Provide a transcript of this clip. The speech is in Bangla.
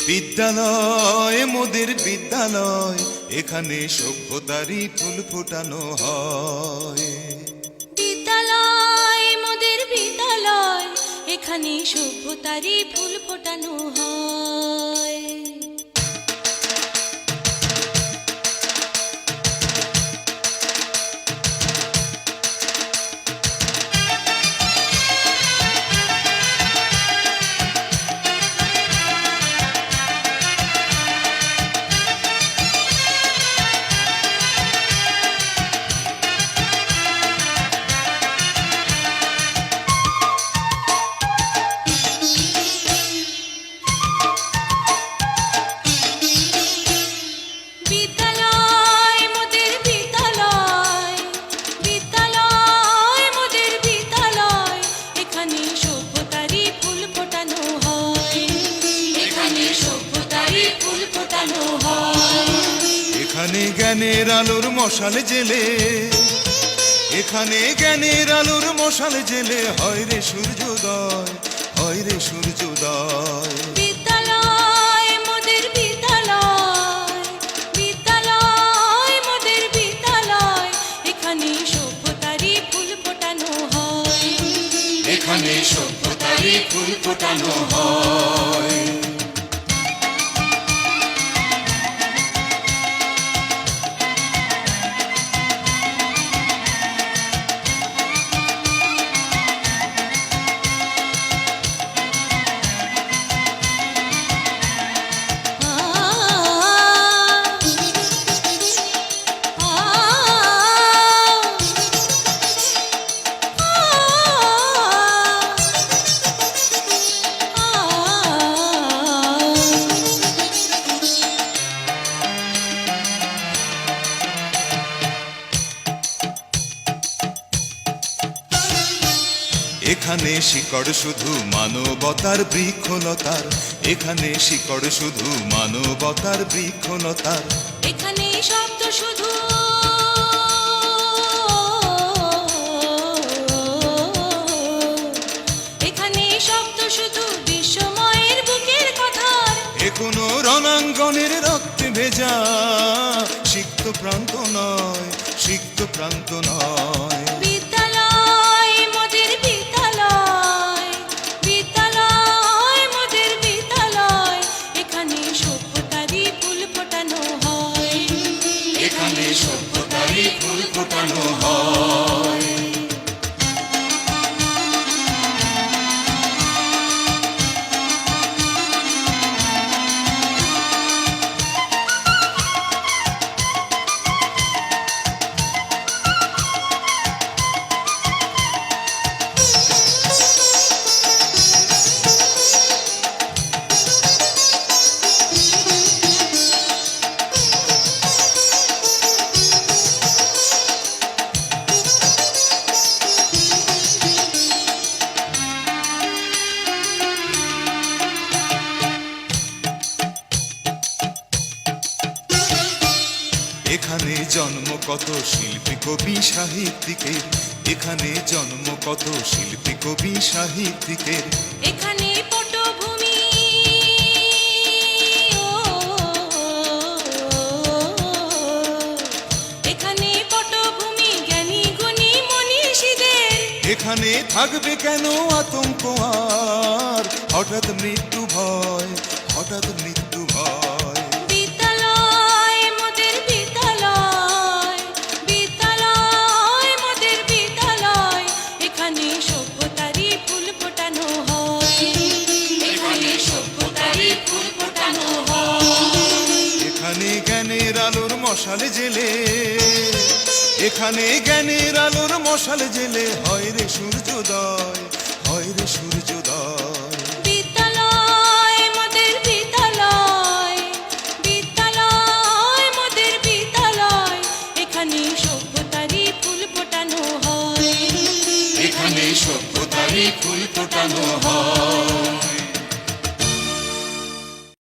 বিদ্যালয় মোদের বিদ্যালয়, এখানে সভ্যতারই ফুল ফোটানো হয়। বিদ্যালয় মোদের বিদ্যালয়, এখানে সভ্যতারই ফুল ফোটানো হয়। এখানে জ্ঞানের আলোর মশাল জেলে, এখানে জ্ঞানের আলোর মশাল জেলে হয় রে সূর্যোদয়, হয় রে সূর্যোদয়। বিদ্যালয় মোদের বিদ্যালয়, বিদ্যালয় মোদের বিদ্যালয়, এখানে সভ্যতারই ফুল ফোটানো হয়। এখানে সভ্যতারই ফুল ফোটানো হয়। এখানে শিকড় শুধু মানবতার বৃক্ষলতার, এখানে শিকড় শুধু মানবতার বৃক্ষলতার। এখানে শব্দ শুধু এখানে শব্দ শুধু বিশ্বময়ের বুকের কথার। এ কোনো রণাঙ্গনের রক্তে ভেজা সিক্ত প্রান্ত নয়, সিক্ত প্রান্ত নয়। বিদ্যালয় মোদের বিদ্যালয়, বিদ্যালয় মোদের বিদ্যালয়, এখানে সভ্যতারই ফুল ফোটানো হয়। এখানে সভ্যতারই ফুল ফোটানো হয়। এখানে জন্ম কত শিল্পী কবি সাহিত্যিকের, এখানে জন্ম কত শিল্পী কবি সাহিত্যিকের। এখানে পটভূমি এখানে পটভূমি জ্ঞানী গুণী মনীষীদের। এখানে থাকবে কেন আতঙ্ক আর হঠাৎ মৃত্যু ভয়, হঠাৎ মৃত্যু ভয়। বিদ্যালয় মোদের বিদ্যালয়, বিদ্যালয় মোদের বিদ্যালয়, এখানে সভ্যতারই ফুল ফোটানো হয়। এখানে সভ্যতারই ফুল ফোটানো হয়। এখানে জ্ঞানের আলোর মশাল জেলে, এখানে জ্ঞানের আলোর মশাল জেলে হয় রে সূর্যোদয়, হয় রে সূর্যোদয়। বিদ্যালয় মোদের বিদ্যালয়, বিদ্যালয় মোদের বিদ্যালয়, এখানে সভ্যতারই ফুল ফোটানো হয়। এখানে সভ্যতারই ফুল ফোটানো হয়।